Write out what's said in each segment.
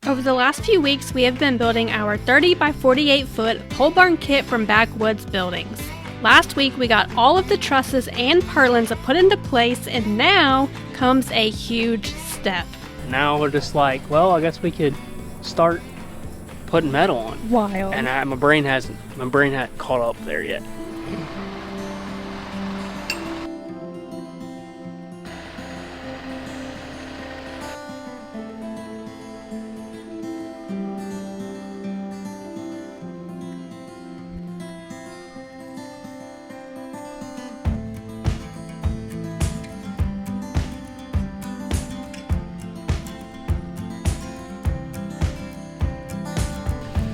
Over the last few weeks, we have been building our 30 by 48 foot pole barn kit from Backwoods Buildings. Last week, we got all of the trusses and purlins put into place, and now comes a huge step. Now we're just like, well, I guess we could start putting metal on. Wild. And my brain hadn't caught up there yet.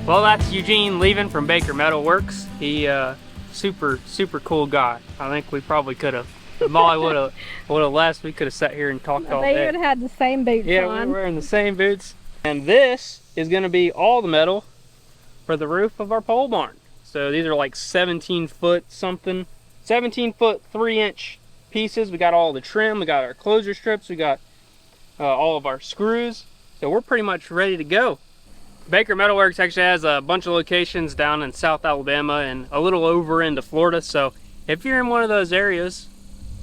Well, that's Eugene leaving from Baker Metal Works. He super cool guy. I think we probably could have. If Molly would have left, we could have sat here and talked all day. They would have had the same boots on. Yeah, we were wearing the same boots. And this is going to be all the metal for the roof of our pole barn. So these are like 17 foot something, 17 foot 3-inch pieces. We got all the trim, we got our closure strips, we got all of our screws. So we're pretty much ready to go. Baker Metal Works actually has a bunch of locations down in South Alabama and a little over into Florida. So if you're in one of those areas,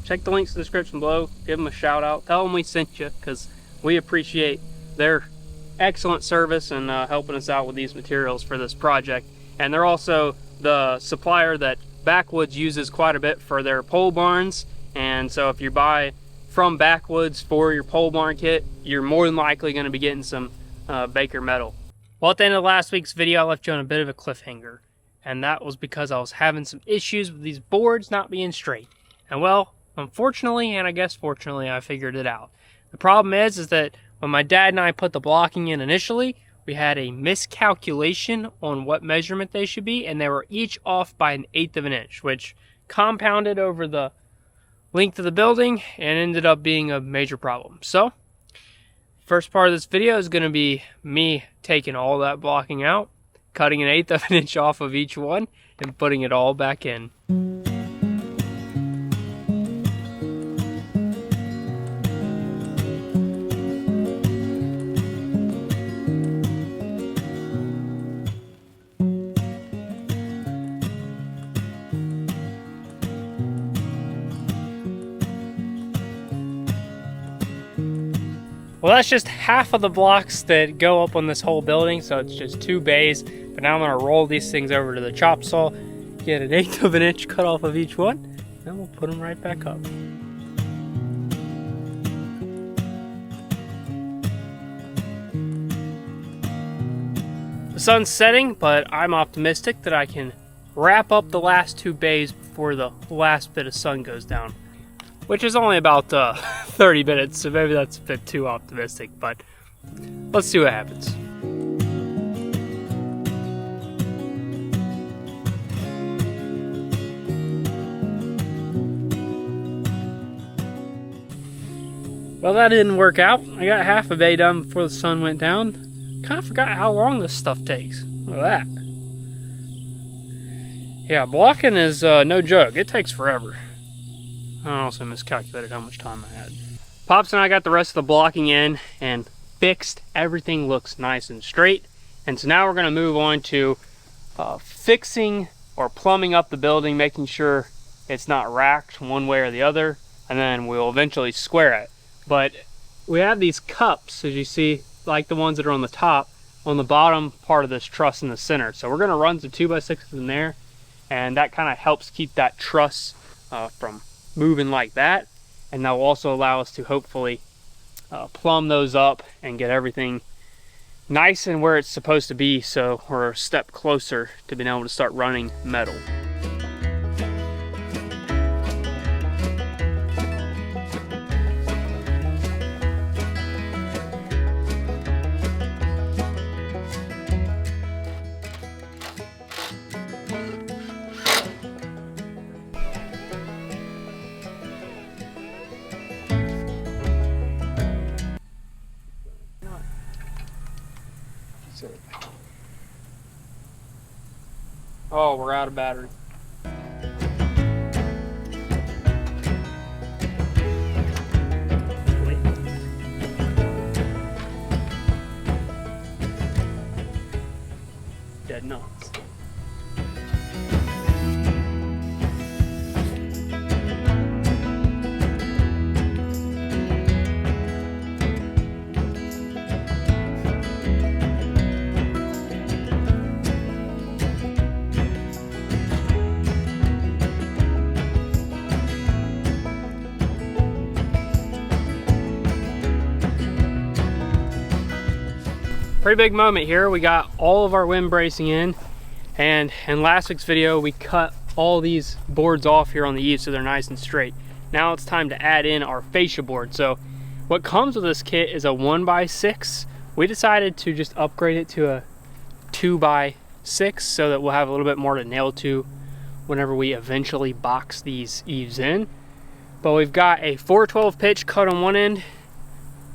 check the links in the description below. Give them a shout out. Tell them we sent you, because we appreciate their excellent service and helping us out with these materials for this project. And they're also the supplier that Backwoods uses quite a bit for their pole barns. And so if you buy from Backwoods for your pole barn kit, you're more than likely going to be getting some Baker Metal. Well, at the end of last week's video, I left you on a bit of a cliffhanger, and that was because I was having some issues with these boards not being straight. And well, unfortunately, and I guess fortunately, I figured it out. The problem is that when my dad and I put the blocking in initially, we had a miscalculation on what measurement they should be, and they were each off by 1/8 of an inch, which compounded over the length of the building and ended up being a major problem. So, first part of this video is going to be me taking all that blocking out, cutting 1/8 of an inch off of each one, and putting it all back in. Well, that's just half of the blocks that go up on this whole building, so it's just 2 bays. But now I'm going to roll these things over to the chop saw, get 1/8 of an inch cut off of each one, and we'll put them right back up. The sun's setting, but I'm optimistic that I can wrap up the last 2 bays before the last bit of sun goes down. Which is only about 30 minutes, so maybe that's a bit too optimistic, but let's see what happens. Well, that didn't work out. I got half a bay done before the sun went down. Kind of forgot how long this stuff takes. Look at that. Yeah, blocking is no joke. It takes forever. I also miscalculated how much time I had. Pops and I got the rest of the blocking in and fixed. Everything looks nice and straight. And so now we're going to move on to fixing or plumbing up the building, making sure it's not racked one way or the other, and then we'll eventually square it. But we have these cups, as you see, like the ones that are on the top, on the bottom part of this truss in the center. So we're going to run some 2x6s in there, and that kind of helps keep that truss from moving like that, and that will also allow us to hopefully plumb those up and get everything nice and where it's supposed to be, so we're a step closer to being able to start running metal. Oh, we're out of battery. dead nuts. Pretty big moment here. We got all of our wind bracing in, and in last week's video we cut all these boards off here on the eaves so they're nice and straight. Now it's time to add in our fascia board. So what comes with this kit is a 1x6. We decided to just upgrade it to a 2x6 so that we'll have a little bit more to nail to whenever we eventually box these eaves in. But we've got a 412 pitch cut on one end.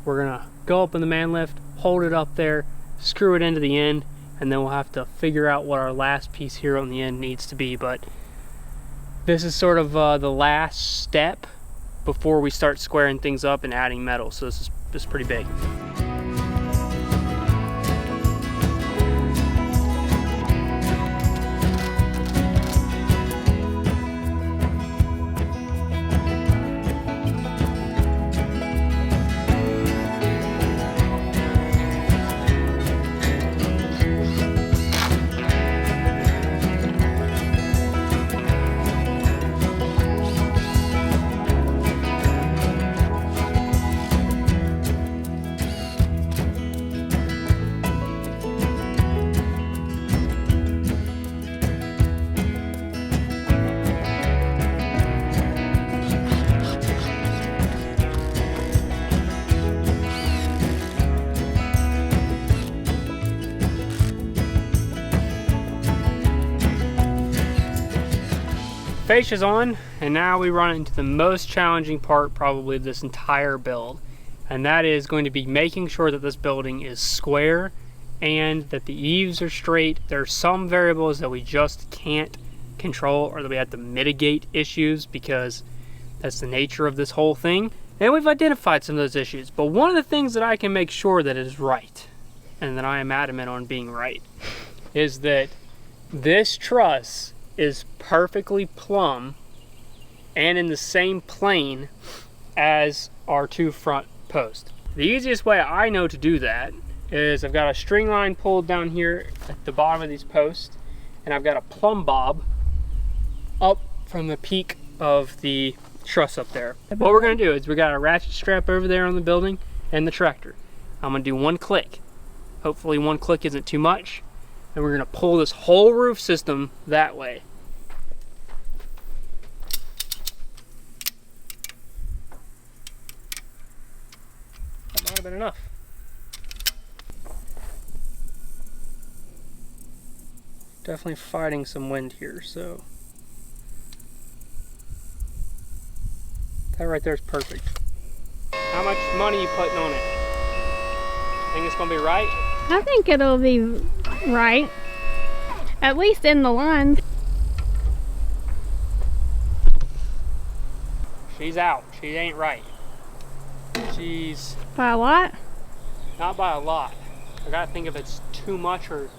We're gonna go up in the man lift, hold it up there, screw it into the end, and then we'll have to figure out what our last piece here on the end needs to be. But this is sort of the last step before we start squaring things up and adding metal. So this is pretty big. Fascia's on, and now we run into the most challenging part probably of this entire build, and that is going to be making sure that this building is square and that the eaves are straight. There are some variables that we just can't control, or that we have to mitigate issues because that's the nature of this whole thing, and we've identified some of those issues. But one of the things that I can make sure that is right, and that I am adamant on being right, is that this truss is perfectly plumb and in the same plane as our two front posts. The easiest way I know to do that is I've got a string line pulled down here at the bottom of these posts, and I've got a plumb bob up from the peak of the truss up there. What we're gonna do is we got a ratchet strap over there on the building and the tractor. I'm gonna do one click. Hopefully one click isn't too much. And we're gonna pull this whole roof system that way. That might have been enough. Definitely fighting some wind here, so. That right there is perfect. How much money are you putting on it? Think it's gonna be right? I think it'll be right, at least in the lines. She's out. She ain't right. She's By a lot? not by a lot. I gotta think if it's too much or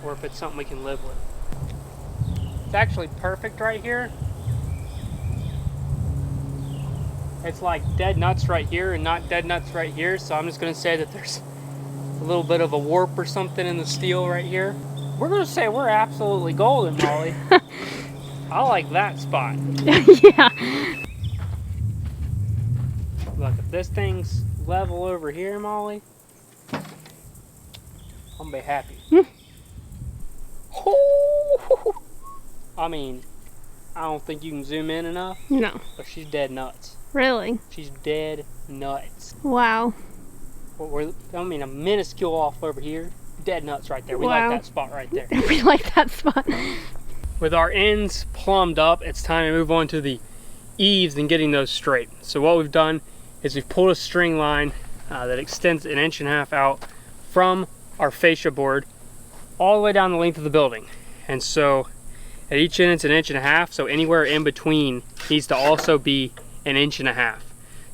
if it's something we can live with. It's actually perfect right here. It's like dead nuts right here and not dead nuts right here, so I'm just gonna say that there's a little bit of a warp or something in the steel right here. We're gonna say we're absolutely golden, Molly. I like that spot. Yeah. Look, if this thing's level over here, Molly, I'm gonna be happy. I mean, I don't think you can zoom in enough. No. But she's dead nuts. Really? She's dead nuts. Wow. I mean, a minuscule off over here. Dead nuts right there. We Wow. like that spot right there. We like that spot. With our ends plumbed up, it's time to move on to the eaves and getting those straight. So what we've done is we've pulled a string line that extends 1.5 inches out from our fascia board all the way down the length of the building. And so at each end it's 1.5 inches, so anywhere in between needs to also be 1.5 inches.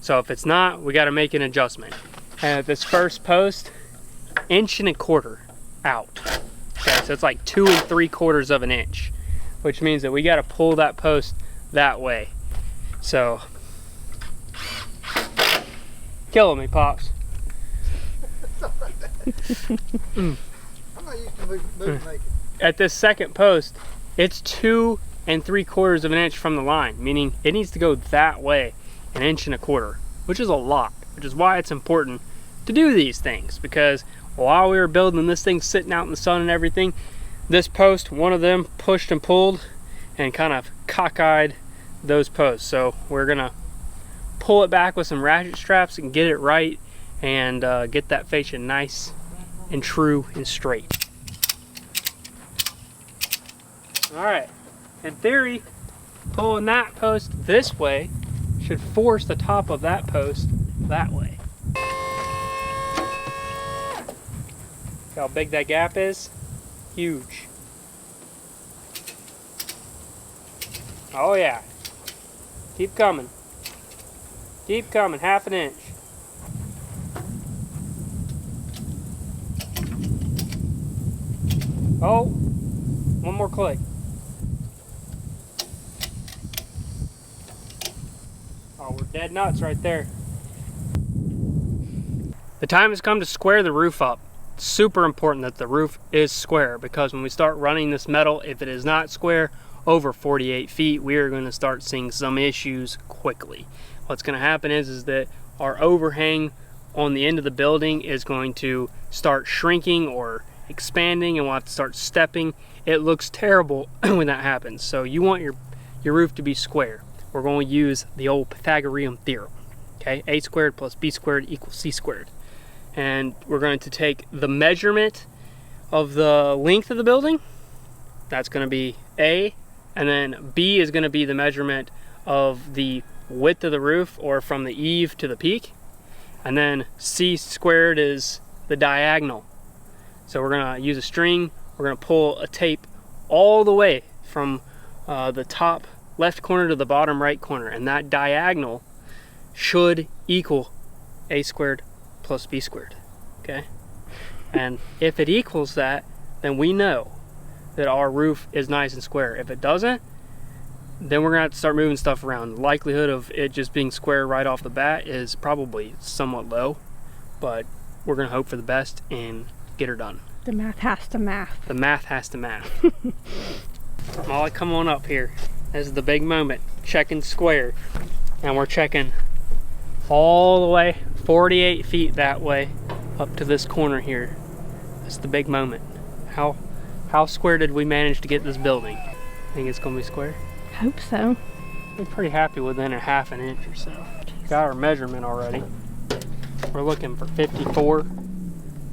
So if it's not, we got to make an adjustment. And at this first post, 1.25 inches out. Okay, so it's like 2 3/4 of an inch, which means that we got to pull that post that way. So, killing me, Pops. I'm not used to moving naked. At this second post, it's 2 3/4 of an inch from the line, meaning it needs to go that way, 1 1/4 inches, which is a lot, which is why it's important to do these things, because while we were building this thing sitting out in the sun and everything, this post, one of them pushed and pulled and kind of cockeyed those posts. So we're gonna pull it back with some ratchet straps and get it right, and get that fascia nice and true and straight. All right, in theory, pulling that post this way should force the top of that post that way. See how big that gap is? Huge. Oh yeah. Keep coming. Keep coming, 1/2 inch. Oh, one more click. Oh, we're dead nuts right there. The time has come to square the roof up. It's super important that the roof is square, because when we start running this metal, if it is not square over 48 feet, we are going to start seeing some issues quickly. What's going to happen is that our overhang on the end of the building is going to start shrinking or expanding, and we'll have to start stepping. It looks terrible when that happens. So you want your roof to be square. We're going to use the old Pythagorean theorem. Okay, a squared plus b squared equals c squared. And we're going to take the measurement of the length of the building. That's going to be A, and then B is going to be the measurement of the width of the roof, or from the eave to the peak. And then C squared is the diagonal. So we're going to use a string. We're going to pull a tape all the way from the top left corner to the bottom right corner, and that diagonal should equal a squared plus b squared. Okay, and if it equals that, then we know that our roof is nice and square. If it doesn't, then we're gonna have to start moving stuff around. The likelihood of it just being square right off the bat is probably somewhat low, but we're gonna hope for the best and get her done. The math has to math. The math has to math. Molly, come on up here. This is the big moment. Checking square. And we're checking all the way 48 feet that way up to this corner here. That's the big moment. How square did we manage to get this building? Think it's gonna be square? Hope so. We're pretty happy within 1/2 inch or so. Got our measurement already. We're looking for 54,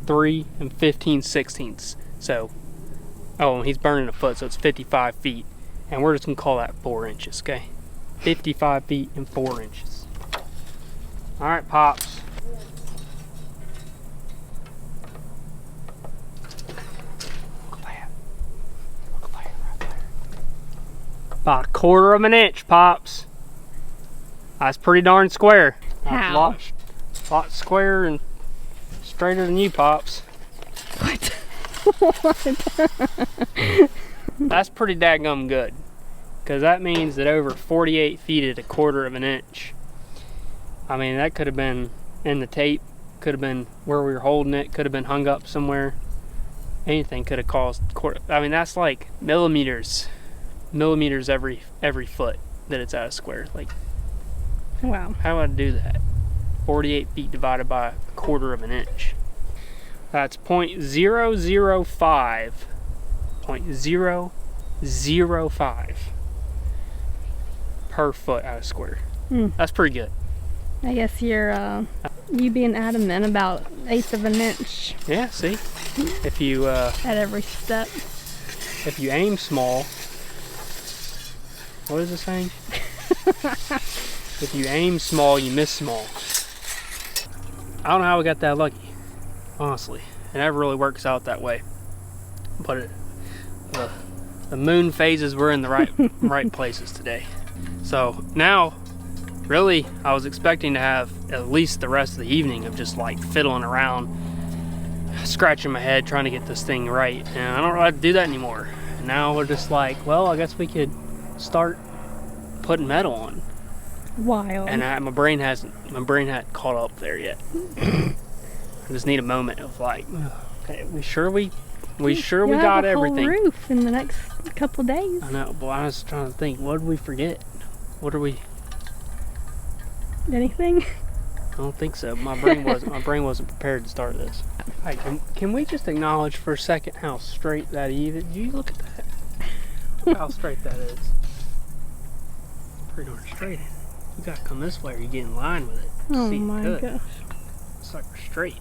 3, and 15/16. So, oh, and he's burning a foot, so it's 55 feet. And we're just gonna call that 4 inches, okay? 55 feet and 4 inches. All right, Pops. Look at that. Look at that right there. About 1/4 of an inch, Pops. That's pretty darn square. That's How? a lot squarer and straighter than you, Pops. What? That's pretty daggum good, because that means that over 48 feet at 1/4 of an inch. I mean, that could have been in the tape, could have been where we were holding it, could have been hung up somewhere. Anything could have caused quarter. I mean, that's like millimeters every foot that it's at a square. Like, Wow. how would I do that? 48 feet divided by 1/4 of an inch. That's 0.005. 0.005 per foot out of square. That's pretty good. I guess you're you being adamant about 1/8 of an inch Yeah, see? If you at every step. if you aim small, what is the saying? If you aim small, you miss small. I don't know how we got that lucky, honestly. It never really works out that way. But the moon phases were in the right places today. So now, really, I was expecting to have at least the rest of the evening of just like fiddling around scratching my head trying to get this thing right, and I don't know how to do that anymore. And now we're just like, well, I guess we could start putting metal on. Wild. And my brain hadn't caught up there yet. I just need a moment of like, okay, we sure we got everything. Whole roof in the next couple days. I know, but I was trying to think, what did we forget? What are we? Anything? I don't think so. My brain wasn't prepared to start this. Hey, can we just acknowledge for a second how straight that is? You look at that. Look how straight that is. Pretty darn straight. You gotta come this way or you get in line with it. Oh See, my good. gosh. It's like we're straight.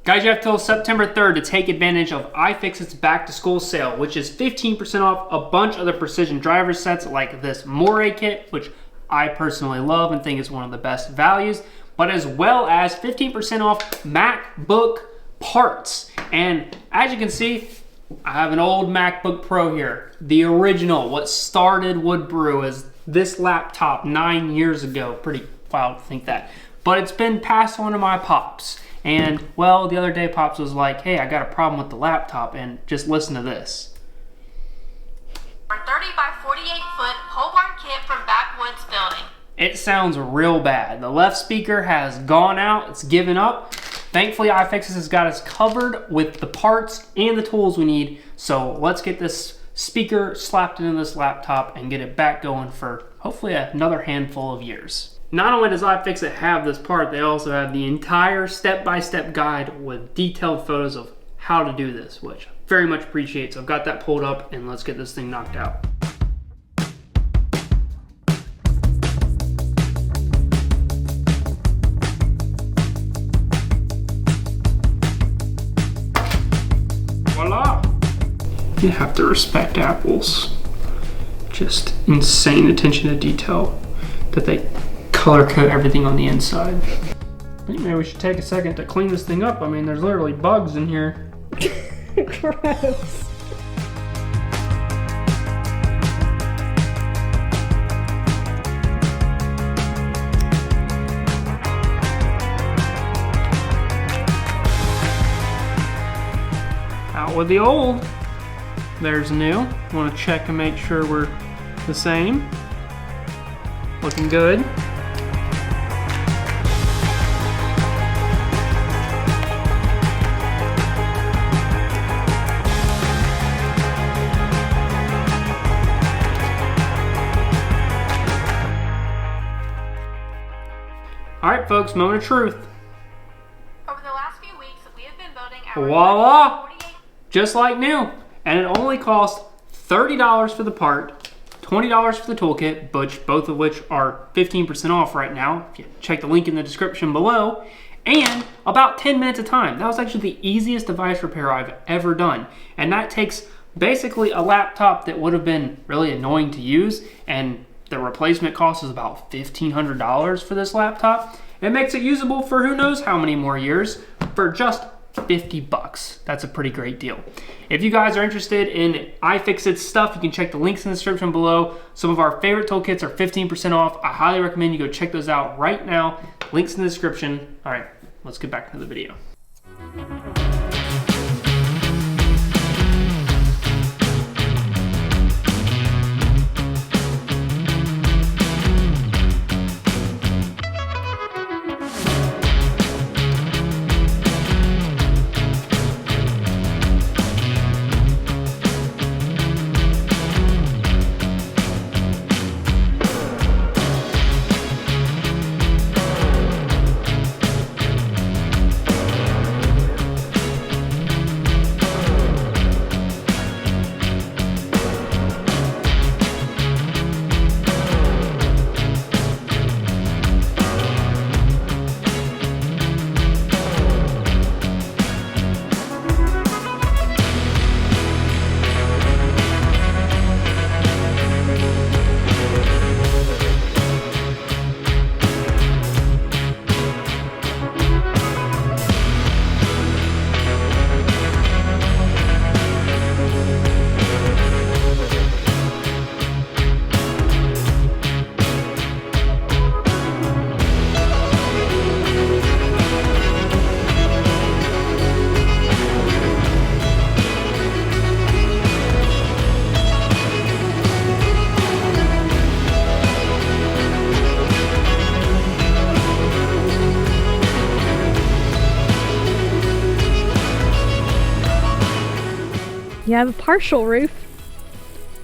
Guys, you have till September 3rd to take advantage of iFixit's back to school sale, which is 15% off a bunch of the precision driver sets like this Moray kit, which I personally love and think is one of the best values, but as well as 15% off MacBook parts. And as you can see, I have an old MacBook Pro here, the original, what started Woodbrew as this laptop 9 years ago. Pretty wild to think that. But it's been passed on to my pops. And, well, the other day Pops was like, hey, I got a problem with the laptop, and just listen to this. Our 30 by 48 foot pole barn kit from Backwoods Building. It sounds real bad. The left speaker has gone out, it's given up. Thankfully, iFixit has got us covered with the parts and the tools we need. So let's get this speaker slapped into this laptop and get it back going for hopefully another handful of years. Not only does iFixit have this part, they also have the entire step-by-step guide with detailed photos of how to do this, which I very much appreciate. So I've got that pulled up and let's get this thing knocked out. Voila! You have to respect Apple's just insane attention to detail that they color code everything on the inside. I think maybe we should take a second to clean this thing up. I mean, there's literally bugs in here. Gross. Out with the old. There's new. Want to check and make sure we're the same. Looking good. All right, folks, moment of truth. Over the last few weeks, we have been building our Voila! 48. Just like new. And it only cost $30 for the part, $20 for the toolkit, both of which are 15% off right now. If you check the link in the description below. And about 10 minutes of time. That was actually the easiest device repair I've ever done. And that takes basically a laptop that would have been really annoying to use, and the replacement cost is about $1,500 for this laptop. It makes it usable for who knows how many more years for just 50 bucks. That's a pretty great deal. If you guys are interested in iFixit stuff, you can check the links in the description below. Some of our favorite toolkits are 15% off. I highly recommend you go check those out right now. Links in the description. All right, let's get back to the video. You have a partial roof.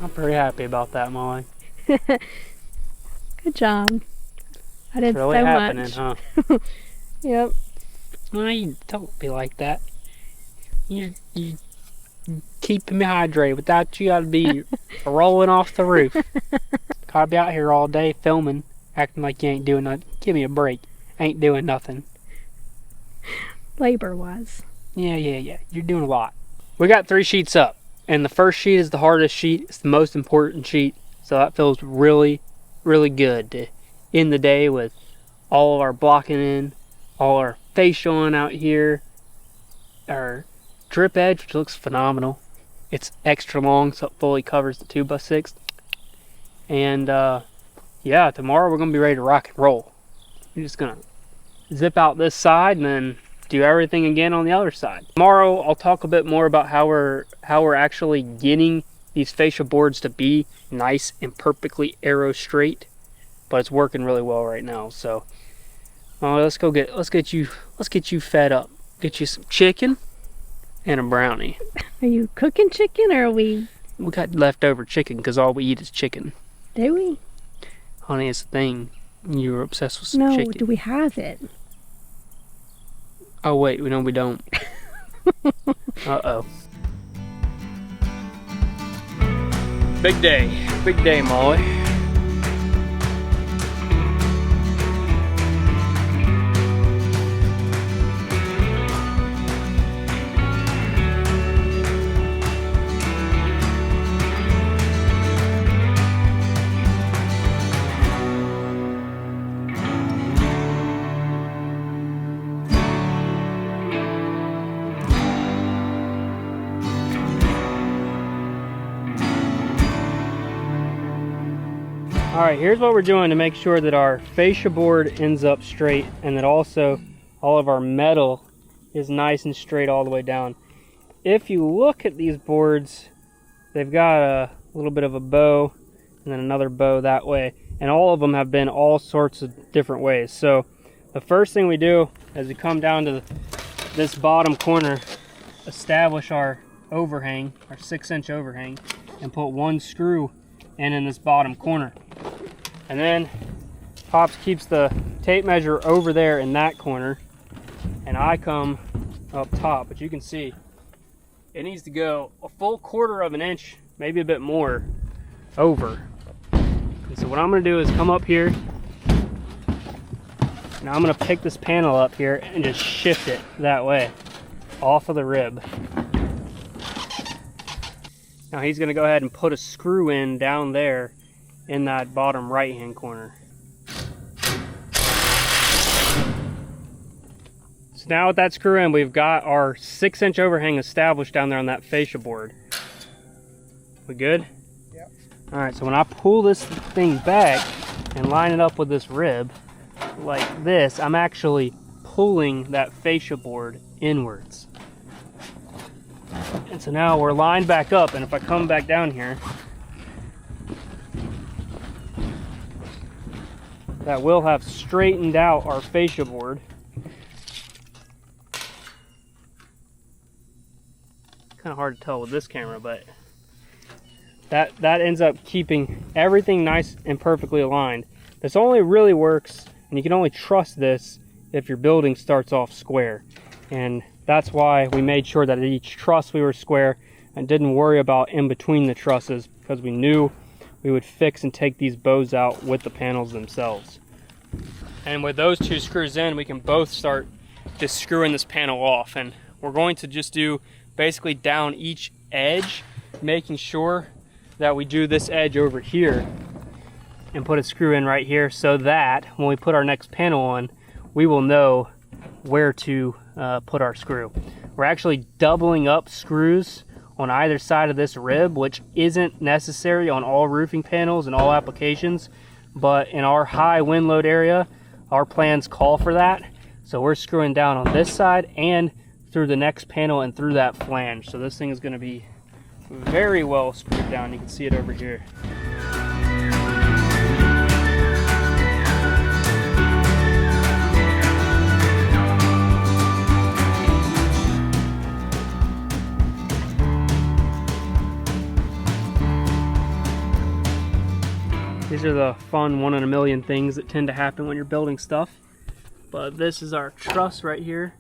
I'm pretty happy about that, Molly. Good job. I did It's really so happening, much. huh? Yep. No, you don't be like that. You keeping me hydrated. Without you, I'd be rolling off the roof. I'd be out here all day filming, acting like you ain't doing nothing. Give me a break. Ain't doing nothing. Labor-wise. Yeah. You're doing a lot. We got 3 sheets up, and the first sheet is the hardest sheet. It's the most important sheet, so that feels really, really good to end the day with all of our blocking in, all our facial on out here, our drip edge, which looks phenomenal. It's extra long, so it fully covers the 2x6. And yeah, tomorrow we're gonna be ready to rock and roll. We're just gonna zip out this side and then do everything again on the other side. Tomorrow I'll talk a bit more about how we're actually getting these fascia boards to be nice and perfectly arrow straight, but it's working really well right now. So let's get you fed up. Get you some chicken and a brownie. Are you cooking chicken or are we? We got leftover chicken because all we eat is chicken. Do we? Honey, it's the thing. You were obsessed with some No, chicken. do we have it? Oh wait, we don't. Uh-oh. Big day, Molly. Alright, here's what we're doing to make sure that our fascia board ends up straight and that also all of our metal is nice and straight all the way down. If you look at these boards, they've got a little bit of a bow and then another bow that way, and all of them have been all sorts of different ways. So the first thing we do is we come down to this bottom corner, establish our overhang, our 6-inch overhang, and put 1 screw in this bottom corner. And then Pops keeps the tape measure over there in that corner, and I come up top. But you can see it needs to go a full 1/4 of an inch, maybe a bit more, over. And so what I'm going to do is come up here, and I'm going to pick this panel up here and just shift it that way off of the rib. Now he's going to go ahead and put a screw in down there in that bottom right hand corner. So now with that screw in, we've got our 6-inch overhang established down there on that fascia board. We good? Yep. Alright, so when I pull this thing back and line it up with this rib like this, I'm actually pulling that fascia board inwards. And so now we're lined back up, and if I come back down here, that will have straightened out our fascia board. Kind of hard to tell with this camera, but that ends up keeping everything nice and perfectly aligned. This only really works, and you can only trust this if your building starts off square. And that's why we made sure that at each truss we were square and didn't worry about in between the trusses, because we knew we would fix and take these bows out with the panels themselves. And with those 2 screws in, we can both start just screwing this panel off. And we're going to just do basically down each edge, making sure that we do this edge over here and put a screw in right here, so that when we put our next panel on, we will know where to put our screw. We're actually doubling up screws on either side of this rib, which isn't necessary on all roofing panels and all applications, but in our high wind load area, our plans call for that. So we're screwing down on this side and through the next panel and through that flange. So this thing is going to be very well screwed down. You can see it over here. These are the fun 1 in a million things that tend to happen when you're building stuff. But this is our truss right here.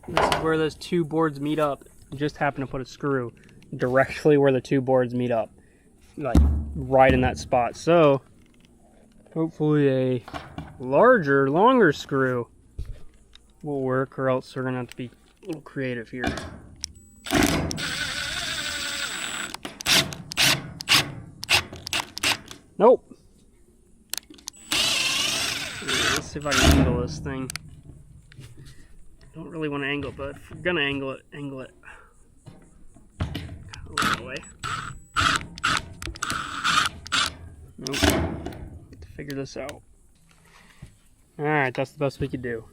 This is where those two boards meet up. I just happened to put a screw directly where the two boards meet up, like right in that spot. So hopefully a larger, longer screw will work, or else we're gonna have to be a little creative here. Nope. Let's see if I can angle this thing. Don't really want to angle it, but if you're gonna angle it, angle it a little way. Nope. Have to figure this out. Alright, that's the best we could do.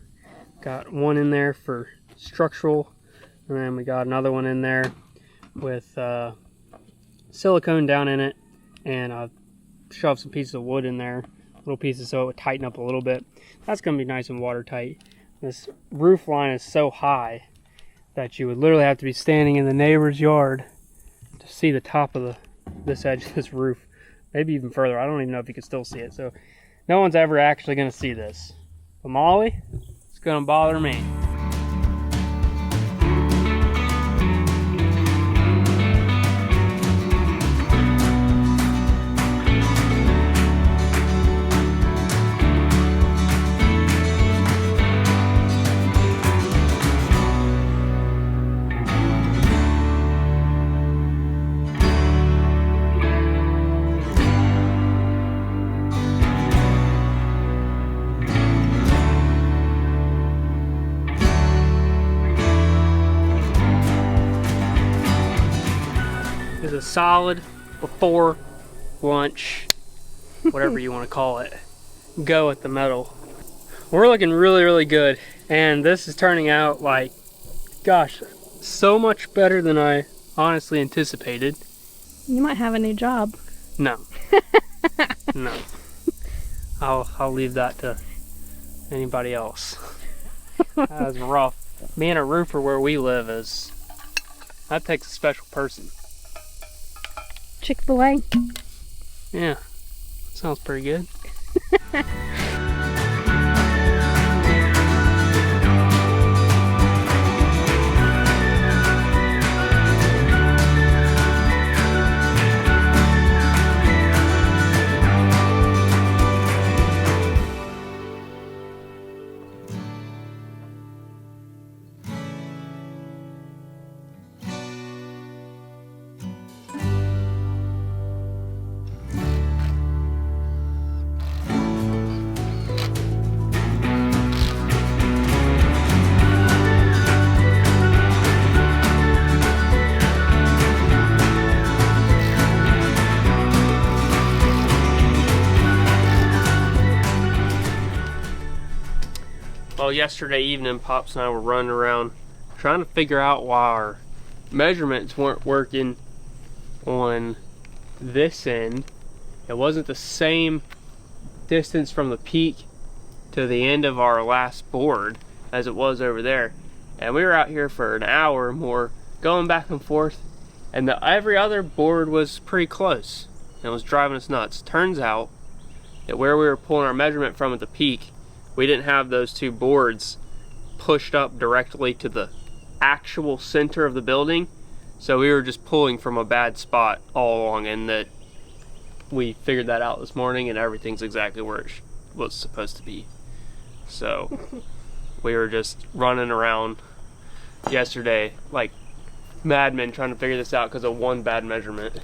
Got one in there for structural, and then we got another one in there with silicone down in it, and shove some pieces of wood in there, little pieces, so it would tighten up a little bit. That's going to be nice and watertight. This roof line is so high that you would literally have to be standing in the neighbor's yard to see the top of this edge of this roof. Maybe even further. I don't even know if you can still see it. So no one's ever actually going to see this. But Molly, it's going to bother me. Is a solid before lunch, whatever you want to call it, go at the metal. We're looking really, really good, and this is turning out like, gosh, so much better than I honestly anticipated. You might have a new job. No. No. I'll leave that to anybody else. That was rough. Being a roofer where we live that takes a special person. Chick-fil-A. Yeah, sounds pretty good. Well, yesterday evening, Pops and I were running around trying to figure out why our measurements weren't working on this end. It wasn't the same distance from the peak to the end of our last board as it was over there. And we were out here for an hour or more going back and forth, and every other board was pretty close, and it was driving us nuts. Turns out that where we were pulling our measurement from at the peak, we didn't have those two boards pushed up directly to the actual center of the building, so we were just pulling from a bad spot all along, and that we figured that out this morning, and everything's exactly where it was supposed to be. So we were just running around yesterday like madmen trying to figure this out because of one bad measurement.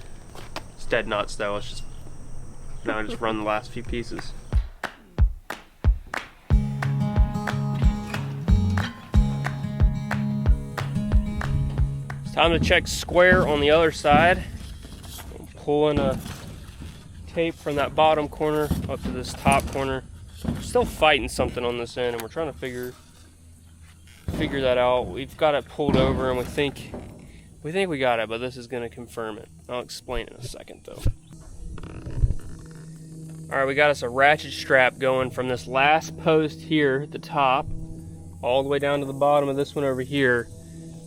It's dead nuts though. It's just now I just run the last few pieces. Time to check square on the other side. I'm pulling a tape from that bottom corner up to this top corner. We're still fighting something on this end, and we're trying to figure that out. We've got it pulled over, and we think we got it, but this is going to confirm it. I'll explain in a second, though. All right, we got us a ratchet strap going from this last post here at the top all the way down to the bottom of this one over here.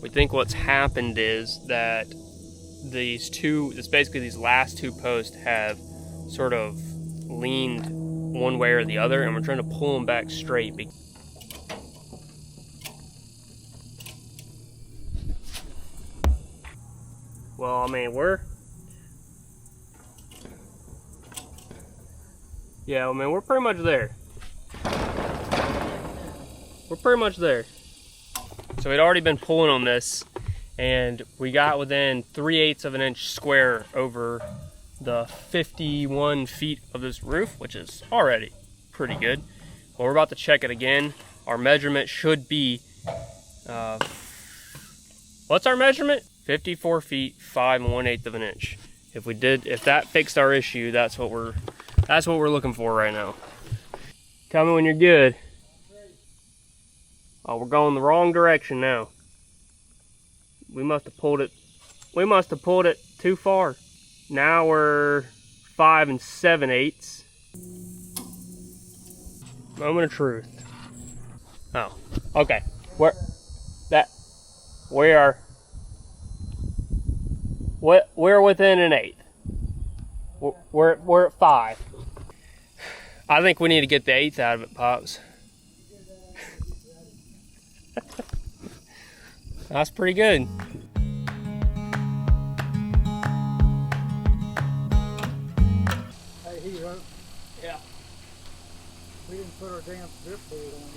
We think what's happened is that these last two posts have sort of leaned one way or the other, and we're trying to pull them back straight. Well, I mean, we're pretty much there. We're pretty much there. So we'd already been pulling on this, and we got within 3/8 of an inch square over the 51 feet of this roof, which is already pretty good. Well, we're about to check it again. Our measurement should be, what's our measurement? 54 feet, 5 1/8 of an inch. If that fixed our issue, that's what we're looking for right now. Tell me when you're good. Oh, we're going the wrong direction now. We must have pulled it too far. Now we're 5 7/8. Moment of truth. Oh, okay. We're within an 1/8. We're at 5. I think we need to get the 1/8 out of it, Pops. That's pretty good. Hey, Hero. Yeah. We didn't put our damn drip board on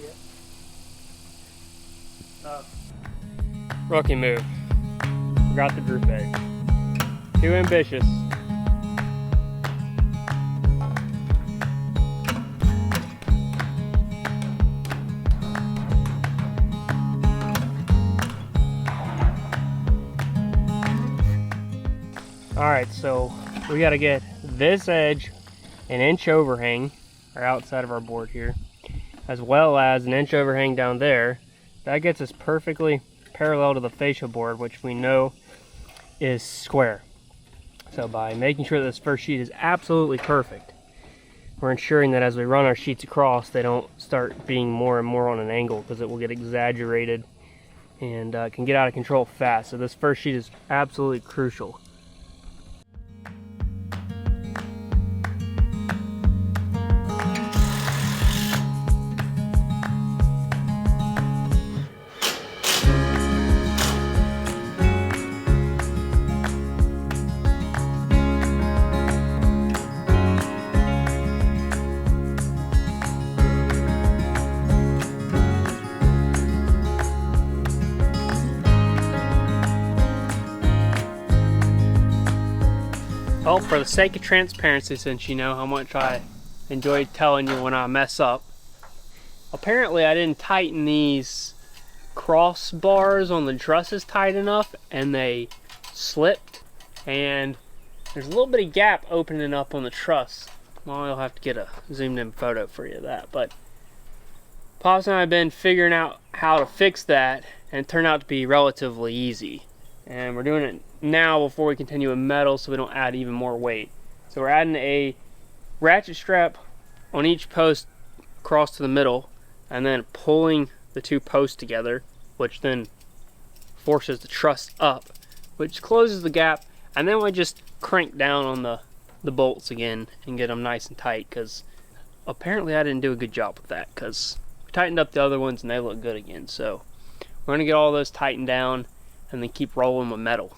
yet. Rookie move. Forgot the drip edge. Too ambitious. Alright, so we got to get this edge an inch overhang, or outside of our board here, as well as an inch overhang down there. That gets us perfectly parallel to the fascia board, which we know is square. So by making sure that this first sheet is absolutely perfect, we're ensuring that as we run our sheets across, they don't start being more and more on an angle, because it will get exaggerated and can get out of control fast. So this first sheet is absolutely crucial. Well, for the sake of transparency, since you know how much I enjoy telling you when I mess up, apparently I didn't tighten these crossbars on the trusses tight enough, and they slipped, and there's a little bitty gap opening up on the truss. Well, I'll have to get a zoomed in photo for you of that, but Pops and I have been figuring out how to fix that, and it turned out to be relatively easy. And we're doing it now before we continue with metal, so we don't add even more weight. So we're adding a ratchet strap on each post across to the middle, and then pulling the two posts together, which then forces the truss up, which closes the gap, and then we just crank down on the bolts again and get them nice and tight, because apparently I didn't do a good job with that, because we tightened up the other ones and they look good again. So we're going to get all those tightened down and then keep rolling with metal.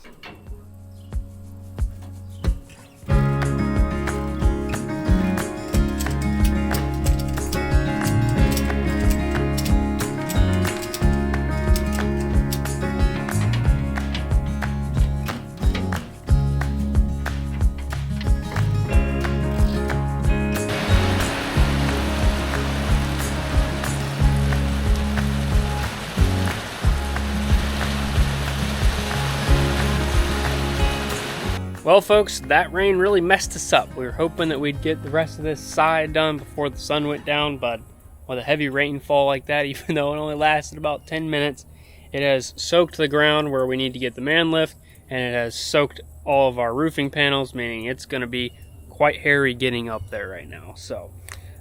Well folks, that rain really messed us up. We were hoping that we'd get the rest of this side done before the sun went down, but with a heavy rainfall like that, even though it only lasted about 10 minutes, it has soaked the ground where we need to get the man lift, and it has soaked all of our roofing panels, meaning it's going to be quite hairy getting up there right now. So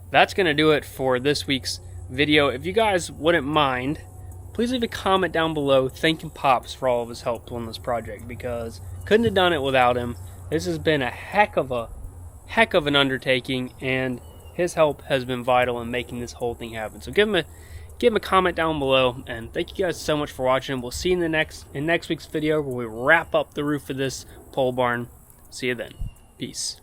that's going to do it for this week's video. If you guys wouldn't mind, please leave a comment down below thanking Pops for all of his help on this project, because couldn't have done it without him. This has been a heck of a heck of an undertaking, and his help has been vital in making this whole thing happen. So give him a comment down below, and thank you guys so much for watching. We'll see you in next week's video where we wrap up the roof of this pole barn. See you then. Peace.